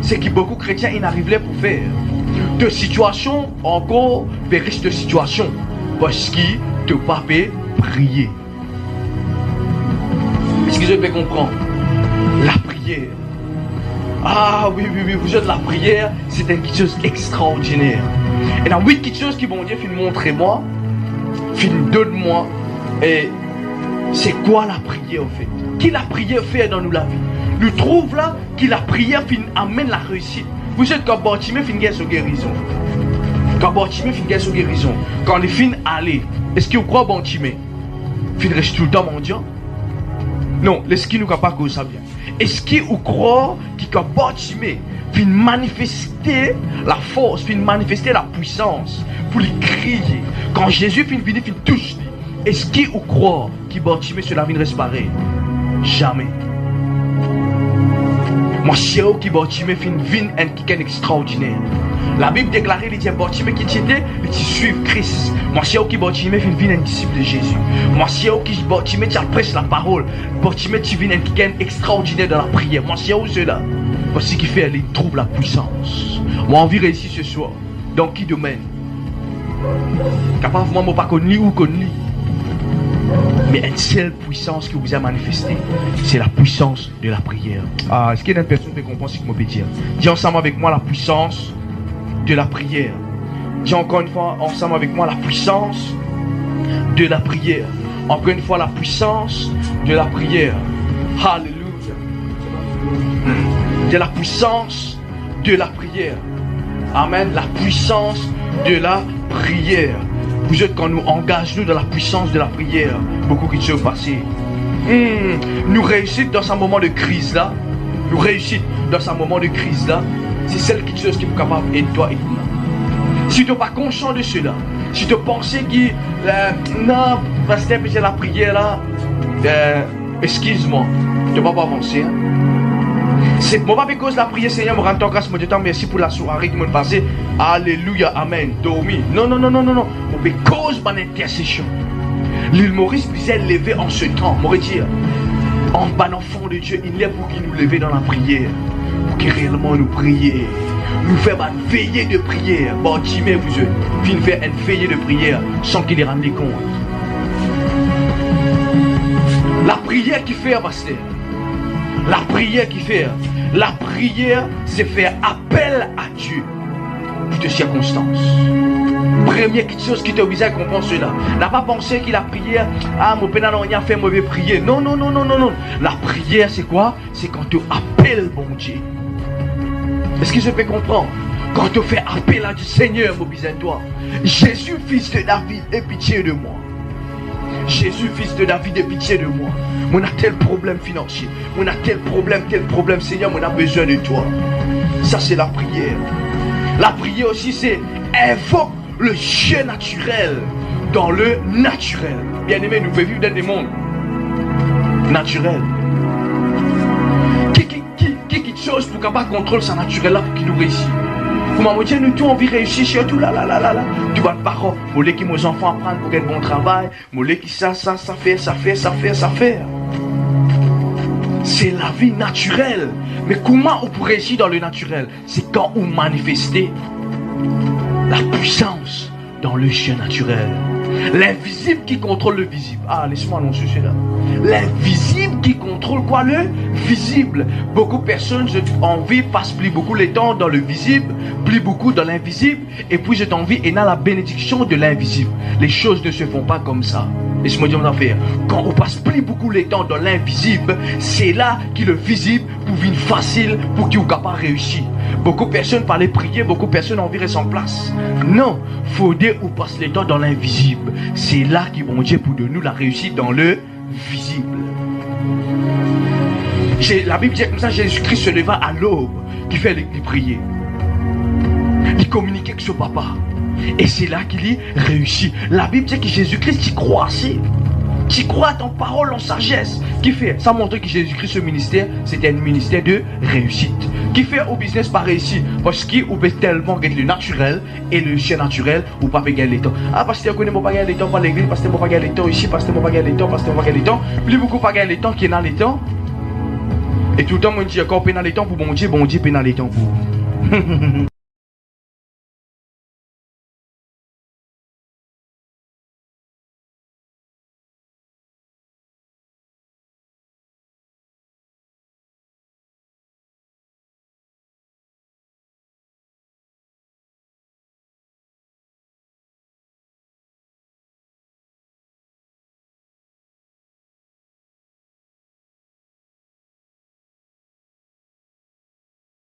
c'est que beaucoup de chrétiens ils n'arrivent pour faire. De situation encore vers risque de situation. Parce qu'ils ne peuvent pas prier. Est-ce que je peux comprendre? La prière. Ah oui, vous êtes la prière, c'est quelque chose d'extraordinaire. Et dans oui, quelque chose qui bon Dieu fait montrer moi, fait donne-moi. Et c'est quoi la prière en fait? Qui la prière fait dans nous la vie? Nous trouve là que la prière amène la réussite. Vous êtes comme Bartimée fin guerre sur guérison. Quand Bartimée fin guerre sur guérison. Quand les fins aller, est-ce que vous croyez Bartimée? Fin reste tout le temps mendiant? Non, est-ce qu'il nous pas que ça bien? Est-ce que vous croyez que quand Bartimée fin manifester la force, fin manifester la puissance pour lui crier? Quand Jésus fin venir, fin touche lui. Est-ce que vous croyez que Bartimée sur la vie reste pareil? Jamais. Moi, c'est où qui Bartimée fait une vie extraordinaire. La Bible déclare qu'il y a Bartimée qui était, il suit Christ. Moi, c'est où qui Bartimée fait une vie un disciple de Jésus. Moi, c'est où qui Bartimée qui prêche la parole. Bartimée qui vit un extraordinaire dans la prière. Moi, c'est où cela? Parce qu'il fait, il trouve la puissance. Moi, on vit réussir ce soir. Dans qui domaine? Capable, moi, pas connu ou connu. Mais une seule puissance qui vous a manifestée, c'est la puissance de la prière. Ah, est-ce qu'il y a une personne qui comprend ce que je peux dire? Dis ensemble avec moi la puissance de la prière. Dis encore une fois ensemble avec moi la puissance de la prière. Encore une fois la puissance de la prière. Alléluia. De la puissance de la prière. Amen. La puissance de la prière. Vous êtes quand nous engageons dans la puissance de la prière, beaucoup qui se passent. Nous réussissons dans un moment de crise là. Nous réussissons dans un moment de crise là. C'est celle qui est capable d'aider toi et moi. Si tu n'es pas conscient de cela, si tu penses que non, parce que c'est la prière là, excuse-moi, tu ne vas pas avancer. Hein? C'est moi pas cause la prière Seigneur me rend grâce mon Dieu merci pour la soirée qui m'a passé. Alléluia, amen. Dormi. Non. Pour cause mon intercession. L'île Maurice s'est levé en ce temps. M'aurait dit en bas enfant de Dieu, il est pour qu'il nous lève dans la prière. Pour qu'il réellement nous prier. Nous faire une veillée de prière. Bartimée vous êtes. Faire une veillée de prière sans qu'il ait rendu compte. La prière qui fait pasteur. La prière qui fait. La prière, c'est faire appel à Dieu pour de circonstances. Première chose qui t'oblige à comprendre cela. N'a pas pensé que la prière, mon père n'a rien fait, mauvais prier. Non. La prière, c'est quoi? C'est quand tu appelles mon Dieu. Est-ce que je peux comprendre? Quand tu fais appel à Dieu, Seigneur, mobilise-toi. Jésus, fils de David, aie pitié de moi. Jésus, fils de David, aie pitié de moi. On a tel problème financier. On a tel problème, Seigneur, on a besoin de toi. Ça, c'est la prière. La prière aussi, c'est invoque le jeu naturel dans le naturel. Bien aimé, nous pouvons vivre dans des mondes naturels. Qui chose pour capable contrôler sa naturel là qui nous réussit. Pour m'en dire, nous tous on vit réussir chez tout là. Tu vas te parler. Mollet qui mes enfants apprennent pour gagner bon travail. Mollet qui ça fait. C'est la vie naturelle. Mais comment on peut réussir dans le naturel? C'est quand on manifeste la puissance dans le jeu naturel. L'invisible qui contrôle le visible. Ah, laisse-moi annoncer cela. L'invisible qui contrôle quoi? Le visible. Beaucoup de personnes en vie passent plus beaucoup le temps dans le visible, plus beaucoup dans l'invisible, et puis j'ai envie et dans la bénédiction de l'invisible. Les choses ne se font pas comme ça. Laisse-moi dire mon affaire. Quand on passe plus beaucoup le temps dans l'invisible, c'est là que le visible devient facile pour qu'il soit capable de réussir. Beaucoup de personnes parlaient prier, beaucoup de personnes ont viré sans place. Non, faut dire où passe le temps dans l'invisible. C'est là qu'il bon Dieu pour de nous la réussite dans le visible. La Bible dit comme ça, Jésus-Christ se leva à l'aube, qui fait les prier. Il communiquait avec son papa. Et c'est là qu'il y réussit. La Bible dit que Jésus-Christ y croissait. Tu crois à ton parole en sagesse. Qui fait? Ça montre que Jésus-Christ, ce ministère, c'était un ministère de réussite. Qui fait au business pas réussi? Parce qu'il peut tellement gagner le naturel et le chien naturel ou pas gagner les temps. Ah, parce que vous connaissez pas gagner les temps pour l'église, parce que vous pas gagner les temps ici, parce que vous pas gagner les temps, parce que vous pas gagner les temps. Plus beaucoup pas gagner les temps qui est dans les temps. Et tout le temps, moi, je dis encore pénal les temps pour bon Dieu pénal les temps pour.